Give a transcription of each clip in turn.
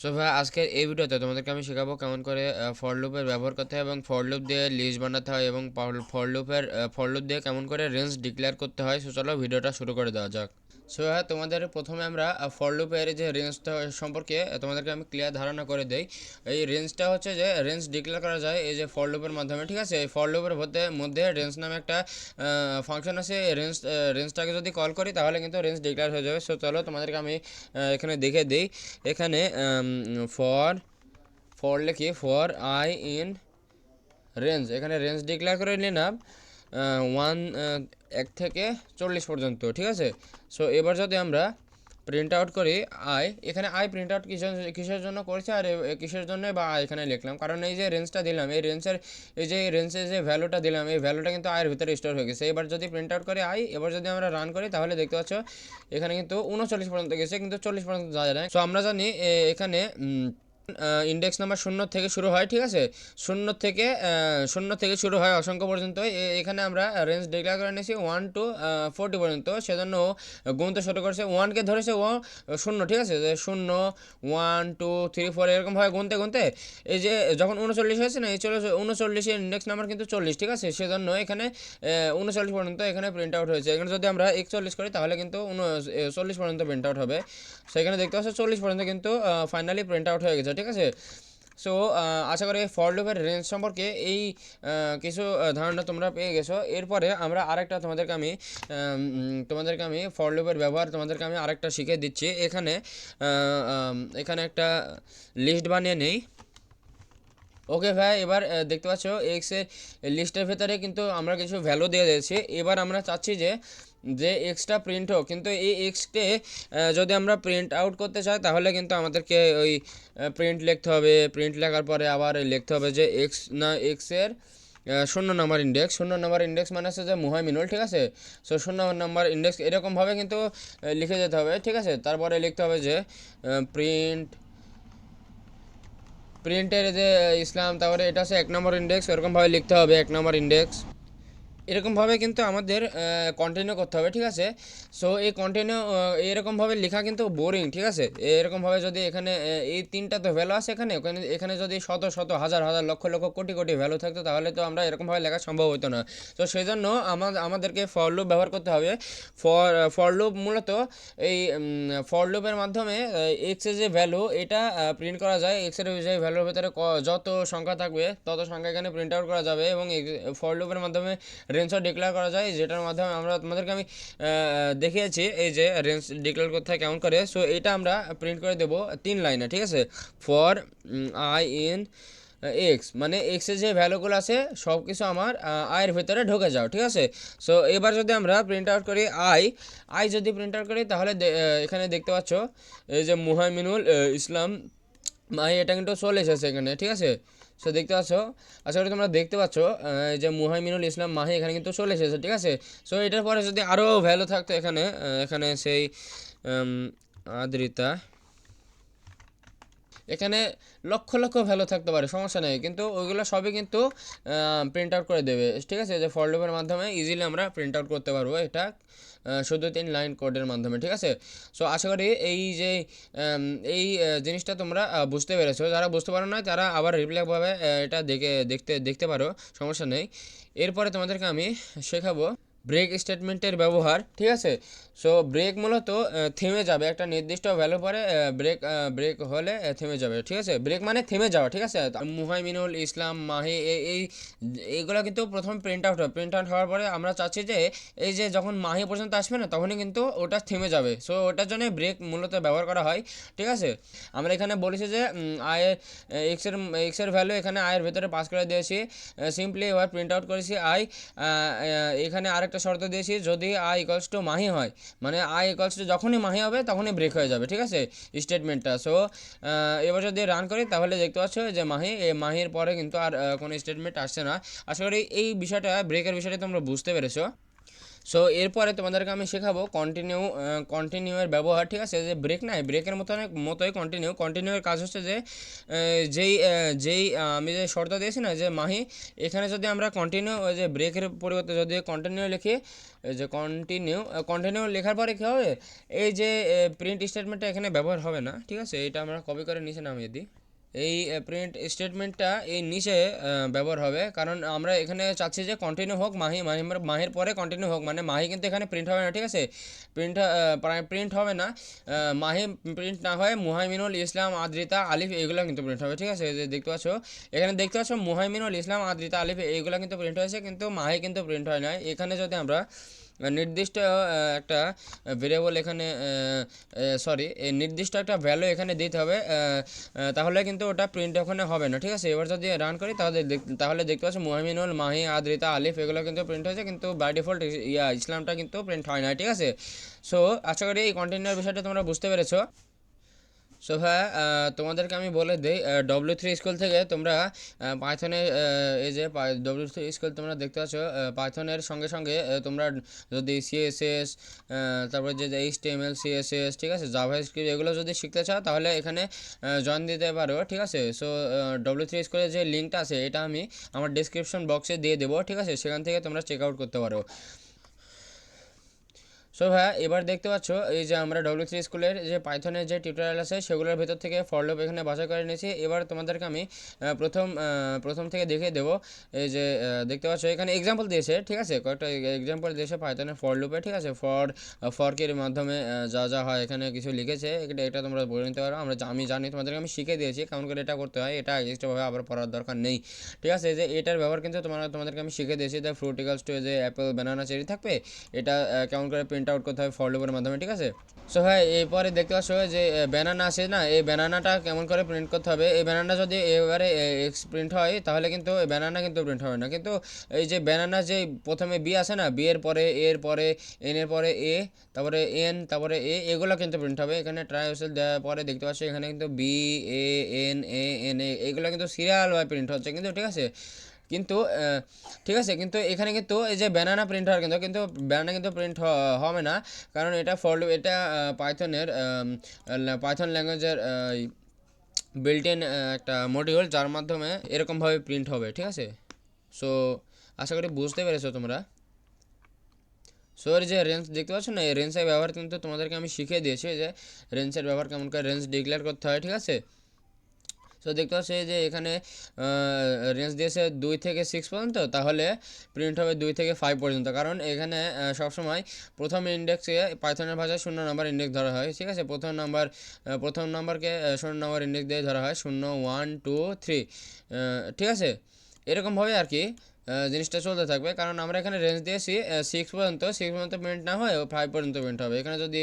So ভাই আজকের এই ভিডিওতে তোমাদেরকে আমি শেখাবো কেমন করে ফর লুপের ব্যবহার করতে হয় এবং ফর লুপ দিয়ে লিস্ট বানাতে হয় এবং ফর লুপ দিয়ে কেমন করে রেঞ্জ ডিক্লেয়ার করতে হয়। সো চলো ভিডিওটা শুরু করে দেওয়া যাক। সো হ্যাঁ, তোমাদের প্রথমে আমরা ফর লুপের যে রেঞ্জটা সম্পর্কে তোমাদেরকে আমি ক্লিয়ার ধারণা করে দেই। এই রেঞ্জটা হচ্ছে যে রেঞ্জ ডিক্লেয়ার করা যায় এই যে ফর লুপের মাধ্যমে, ঠিক আছে। এই ফর লুপের মধ্যে রেঞ্জ নামে একটা ফাংশন আছে। রেঞ্জটাকে যদি কল করি তাহলে কিন্তু রেঞ্জ ডিক্লেয়ার হয়ে যাবে। সো চলো তোমাদেরকে আমি এখানে দেখে দিই। এখানে ফর ফর লিখি ফর আই ইন রেঞ্জ, এখানে রেঞ্জ ডিক্লেয়ার করে নিলাম ওয়ান এক থেকে 40 পর্যন্ত, ঠিক আছে। সো এবার যদি আমরা প্রিন্ট আউট করি আই, এখানে আই প্রিন্ট আউট কিসের জন্য করেছে আর কিসের জন্য বা এখানে লিখলাম, কারণ এই যে রেঞ্জটা দিলাম এই রেঞ্জের যে ভ্যালুটা দিলাম এই ভ্যালুটা কিন্তু আয়ের ভিতরে স্টোর হয়ে গেছে। এবার যদি প্রিন্ট আউট করি আই, এবার যদি আমরা রান করি তাহলে দেখতে পাচ্ছ এখানে কিন্তু 39 পর্যন্ত গেছে, কিন্তু 40 পর্যন্ত যাওয়া যায়। সো আমরা জানি এখানে ইন্ডেক্স নাম্বার 0 থেকে শুরু হয়, ঠিক আছে। শূন্য থেকে শুরু হয় অসংখ্য পর্যন্ত। এখানে আমরা রেঞ্জ ডিক্লেয়ার করে নিয়েছি 1 to 40 পর্যন্ত, সেজন্য ও গুনতে শুরু করেছে। 1কে ধরেছে ও 0, ঠিক আছে। যে 0 1 2 3 4 এরকমভাবে গুনতে গুনতে এই যে যখন 39 হয়েছে না, এই 39 ইন্ডেক্স নাম্বার কিন্তু 40, ঠিক আছে। সেজন্য এখানে 39 পর্যন্ত এখানে প্রিন্ট আউট হয়েছে। এখানে যদি আমরা 41 করি তাহলে কিন্তু 40 পর্যন্ত প্রিন্ট আউট হবে। সেখানে দেখতে পাচ্ছ 40 পর্যন্ত কিন্তু ফাইনালি প্রিন্ট আউট হয়ে গেছে, ঠিক আছে। সো আশা করি ফর লুপের রেঞ্জ সম্পর্কে এই কিছু ধারণা তোমরা পেয়ে গেছো। এরপরে আমরা আরেকটা তোমাদেরকে আমি ফর লুপের ব্যবহার তোমাদেরকে আমি আরেকটা শিখে দিচ্ছি। এখানে একটা লিস্ট বানিয়ে নেই। ওকে ভাই, এবার দেখতে পাচ্ছ এক্স এর লিস্টের ভেতরে কিন্তু আমরা কিছু ভ্যালু দিয়ে দিয়েছি। এবার আমরা চাচ্ছি যে যে এক্সটা প্রিন্ট হোক, কিন্তু এই এক্সকে যদি আমরা প্রিন্ট আউট করতে চাই তাহলে কিন্তু আমাদেরকে ওই প্রিন্ট লিখতে হবে। প্রিন্ট লেখার পরে আবার লিখতে হবে যে এক্সের 0 নম্বর ইন্ডেক্স মানে হচ্ছে যে মুহাইমিনুল, ঠিক আছে। সো 0 নম্বর ইন্ডেক্স এরকমভাবে কিন্তু লিখে যেতে হবে, ঠিক আছে। তারপরে লিখতে হবে যে প্রিন্টের যে ইসলাম, তারপরে এটা হচ্ছে 1 নম্বর ইন্ডেক্স, এরকমভাবে লিখতে হবে 1 নম্বর ইন্ডেক্স। এরকমভাবে কিন্তু আমাদের কন্টিনিউ করতে হবে, ঠিক আছে। সো এই কন্টিনিউ এরকমভাবে লেখা কিন্তু বোরিং, ঠিক আছে। এরকমভাবে যদি এখানে এই তিনটা তো ভ্যালু আছে, এখানে ওখানে এখানে যদি শত শত হাজার হাজার লক্ষ লক্ষ কোটি কোটি ভ্যালু থাকতো তাহলে তো আমরা এরকমভাবে লেখা সম্ভব হতো না। তো সেই জন্য আমাদেরকে ফর লুপ ব্যবহার করতে হবে। ফর লুপ মূলত এই ফর লুপের মাধ্যমে এক্সের যে ভ্যালু এটা প্রিন্ট করা যায়। এক্সের যে ভ্যালুর ভিতরে যত সংখ্যা থাকবে তত সংখ্যা এখানে প্রিন্ট আউট করা যাবে এবং ফর লুপের মাধ্যমে রেঞ্জও ডিক্লেয়ার করা যায়, যেটার মাধ্যমে আমরা তোমাদেরকে আমি দেখিয়েছি এই যে রেঞ্জ ডিক্লেয়ার করতে হয় কেমন করে। সো এটা আমরা প্রিন্ট করে দেবো 3 লাইনে, ঠিক আছে। ফর আই ইন এক্স, মানে এক্সের যে ভ্যালুগুলো আছে সব কিছু আমার আয়ের ভিতরে ঢুকে যাও, ঠিক আছে। সো এবার যদি আমরা প্রিন্ট আউট করি আই যদি প্রিন্ট আউট করি তাহলে এখানে দেখতে পাচ্ছ এই যে মুহাইমিনুল ইসলাম মাহি, এটা কিন্তু চলে এসেছে এখানে, ঠিক আছে। সো দেখতে পাচ্ছ, আশা করি তোমরা দেখতে পাচ্ছ এই যে মুহাইমিনুল ইসলাম মাহি এখানে কিন্তু চলে এসেছে, ঠিক আছে। সো এটার পরে যদি আরও ভ্যালু থাকতো এখানে সেই আদ্রিতা, এখানে লক্ষ লক্ষ ভ্যালু থাকতে পারে, সমস্যা নেই, কিন্তু ওইগুলো সবই কিন্তু প্রিন্ট আউট করে দেবে, ঠিক আছে। যে ফর লুপের মাধ্যমে ইজিলি আমরা প্রিন্ট আউট করতে পারবো এটা শুধু 3 লাইন কোডের মাধ্যমে, ঠিক আছে। সো আশা করি এই জিনিসটা তোমরা বুঝতে পেরেছো। যারা বুঝতে পারো না তারা আবার রিপ্লাইভাবে এটা দেখতে পারো, সমস্যা নেই। এরপরে তোমাদেরকে আমি শেখাবো ব্রেক স্টেটমেন্টের ব্যবহার, ঠিক আছে। সো ব্রেক মূলত থেমে যাবে একটা নির্দিষ্ট ভ্যালু পরে, ব্রেক হলে থেমে যাবে, ঠিক আছে। ব্রেক মানে থেমে যাওয়া, ঠিক আছে। মুহাইমিনুল ইসলাম মাহি এইগুলো কিন্তু প্রথম প্রিন্ট আউট হয়। প্রিন্ট আউট হওয়ার পরে আমরা চাচ্ছি যে এই যে যখন মাহি পর্যন্ত আসবে না তখনই কিন্তু ওটা থেমে যাবে। সো ওটার জন্য ব্রেক মূলত ব্যবহার করা হয়, ঠিক আছে। আমরা এখানে বলেছি যে আয়ের এক্সের ভ্যালু এখানে আয়ের ভেতরে পাস করে দিয়েছি, সিম্পলি এবার প্রিন্ট আউট করেছি আই। এখানে আরেকটা শর্ত দিয়েছি, যদি আই ইকুয়ালস টু মাহি হয়, মানে আই ইকুয়ালস টু যখনই মাহি হবে তখনই ব্রেক হয়ে যাবে, ঠিক আছে, স্টেটমেন্টটা। সো এবার যদি রান করি তাহলে দেখতে পাচ্ছ যে মাহির পরে কিন্তু আর কোনো স্টেটমেন্ট আসছে না। আশা করি এই বিষয়টা ব্রেকের বিষয়টা তোমরা বুঝতে পেরেছো। সো এরপরে তোমাদেরকে আমি শেখাবো কন্টিনিউ এর ব্যবহার, ঠিক আছে। যে ব্রেক নাই, ব্রেকের মতোই কন্টিনিউয়ের কাজ হচ্ছে যে যেই আমি যে শর্ত দিয়েছি না যে মাহি, এখানে যদি আমরা কন্টিনিউ, ওই যে ব্রেকের পরিবর্তে যদি কন্টিনিউ লিখি, এই যে কন্টিনিউ লেখার পরে কী হবে, এই যে প্রিন্ট স্টেটমেন্টটা এখানে ব্যবহার হবে না, ঠিক আছে। এটা আমরা কপি করে নিচে নামিয়ে দিই। এই প্রিন্ট স্টেটমেন্টটা এই নিচে ব্যবহার হবে, কারণ আমরা এখানে চাচ্ছি যে কন্টিনিউ হোক মাহির পরে কন্টিনিউ হোক, মানে মাহি কিন্তু এখানে প্রিন্ট হবে না, ঠিক আছে। প্রিন্ট হবে না, মাহি প্রিন্ট না হয় মুহাইমিনুল ইসলাম আদ্রিতা আলিফ এগুলো কিন্তু প্রিন্ট হবে, ঠিক আছে। যে দেখতে পাচ্ছ, এখানে দেখতে পাচ্ছ মুহাইমিনুল ইসলাম আদ্রিতা আলিফ এইগুলো কিন্তু প্রিন্ট হয়েছে, কিন্তু মাহি কিন্তু প্রিন্ট হয় না। এখানে যদি আমরা নির্দিষ্ট একটা ভেরিয়েবল এখানে নির্দিষ্ট একটা ভ্যালু এখানে দিতে হবে, তাহলে কিন্তু ওটা প্রিন্ট ওখানে হবে না, ঠিক আছে। এবার যদি রান করি তাহলে দেখতে পাচ্ছি মুহাইমিনুল, মাহি, আদ্রিতা, আলিফ এগুলো কিন্তু প্রিন্ট হয়েছে, কিন্তু বাই ডিফল্ট ইসলামটা কিন্তু প্রিন্ট হয় না, ঠিক আছে। সো আশা করি এই কন্টেন্টের বিষয়টা তোমরা বুঝতে পেরেছো। সো হ্যাঁ, তোমাদেরকে আমি বলে দিই, W3 স্কুল থেকে তোমরা পাইথনে, এই যে W3 স্কুল তোমরা দেখতে পাচ্ছ, পাইথনের সঙ্গে সঙ্গে তোমরা যদি সিএসএস, তারপরে যে HTML CSS, ঠিক আছে, জাভাস্ক্রিপ্ট এগুলো যদি শিখতে চাও তাহলে এখানে জয়েন দিতে পারো, ঠিক আছে। সো W3 স্কুলের যে লিঙ্কটা আছে এটা আমি আমার ডিসক্রিপশন বক্সে দিয়ে দেবো, ঠিক আছে, সেখান থেকে তোমরা চেক আউট করতে পারো। সো ভাইয়া, এবার দেখতে পাচ্ছ এই যে আমরা W3 স্কুলের যে পাইথনের যে টিউটোরিয়াল আছে সেগুলোর ভেতর থেকে ফর লুপ এখানে বাছাই করে নিয়েছি। এবার তোমাদেরকে আমি প্রথম থেকে দেখিয়ে দেবো। এই যে দেখতে পাচ্ছ এখানে এক্সাম্পল দিয়েছে, ঠিক আছে, কয়েকটা এক্সাম্পল দিয়েছে পাইথনের ফর লুপে, ঠিক আছে। ফরকের মাধ্যমে যা যা হয় এখানে কিছু লিখেছে, এটা তোমরা বলে নিতে পারো। আমি জানি, তোমাদেরকে আমি শিখে দিয়েছি কেমন করে এটা করতে হয়, এটা এক্সট্রাভাবে আবার পড়ার দরকার নেই, ঠিক আছে। যে এটার ব্যবহার কিন্তু তোমাদেরকে আমি শিখে দিয়েছি। দ্য ফ্রুট ইকুয়ালস টু যে অ্যাপেল, ব্যানানা, চেরি থাকবে, এটা কেমন করে প্রিন্ট আউট করতে হয় ফর লুপের মাধ্যমে, ঠিক আছে। সো হ্যাঁ, এরপরে দেখতে পাচ্ছ যে ব্যানানা আছে না, এই ব্যানানাটা কেমন করে প্রিন্ট করতে হবে। এই ব্যানানা যদি এবারে প্রিন্ট হয় তাহলে কিন্তু এই ব্যানানা কিন্তু প্রিন্ট হবে না, কিন্তু এই যে ব্যানানা যে প্রথমে বি আছে না, বি এর পরে এর পরে এন এর পরে এ, তারপরে এন, তারপরে এগুলো কিন্তু প্রিন্ট হবে। এখানে ট্রাইসেল দেওয়ার পরে দেখতে পাচ্ছ এখানে কিন্তু BANANA এগুলো কিন্তু সিরিয়ালভাবে প্রিন্ট হচ্ছে, কিন্তু ঠিক আছে। কিন্তু ঠিক আছে, কিন্তু এখানে কিন্তু এই যে ব্যানানা প্রিন্ট হওয়ার কিন্তু ব্যানানা কিন্তু প্রিন্ট হবে না, কারণ এটা এটা পাইথন ল্যাঙ্গুয়েজের বিল্ট ইন একটা মডিউল, যার মাধ্যমে এরকমভাবে প্রিন্ট হবে, ঠিক আছে। সো আশা করি বুঝতে পেরেছো তোমরা। সো এর যে রেঞ্জ দেখতে পাচ্ছ না, এই রেঞ্জের ব্যবহার কিন্তু তোমাদেরকে আমি শিখিয়ে দিয়েছি, যে রেঞ্জের ব্যবহার কেমন করে রেঞ্জ ডিক্লেয়ার করতে হয়, ঠিক আছে। সো দেখতে পাচ্ছি যে এখানে রেঞ্জ দিয়েছে 2 থেকে 6 পর্যন্ত, তাহলে প্রিন্ট হবে 2 থেকে 5 পর্যন্ত, কারণ এখানে সবসময় প্রথম ইন্ডেক্সে পাইথনের ভাষায় 0 নম্বর ইন্ডেক্স ধরা হয়, ঠিক আছে। প্রথম নাম্বারকে 0 নম্বর ইন্ডেক্স দিয়ে ধরা হয়, 0 1 2 3, ঠিক আছে। এরকমভাবে আর কি জিনিসটা চলতে থাকবে, কারণ আমরা এখানে রেঞ্জ দিয়েছি 6 পর্যন্ত প্রিন্ট না হয় 5 পর্যন্ত প্রিন্ট হবে। এখানে যদি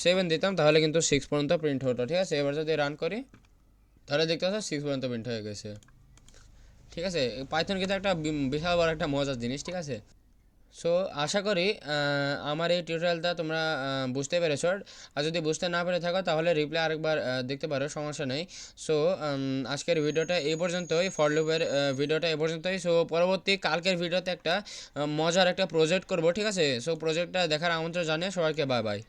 7 দিতাম তাহলে কিন্তু 6 পর্যন্ত প্রিন্ট হতো, ঠিক আছে। এবার যদি রান করি তাহলে দেখতে পাচ্ছ 6 পর্যন্ত প্রিন্ট হয়ে গেছে, ঠিক আছে। পাইথন কিন্তু একটা বিশাল বড় একটা মজার জিনিস, ঠিক আছে। সো আশা করি আমার এই টিউটোরিয়ালটা তোমরা বুঝতে পেরেছো। আর যদি বুঝতে না পেরে থাকো তাহলে রিপ্লাই আরেকবার দেখতে পারো, সমস্যা নেই। সো আজকের ভিডিওটা এই পর্যন্তই, ফর লুপের ভিডিওটা এই পর্যন্তই। সো পরবর্তী কালকের ভিডিওতে একটা মজার একটা প্রজেক্ট করব, ঠিক আছে। সো প্রজেক্টটা দেখার আমন্ত্রণ জানিয়ে সবাইকে বাই বাই।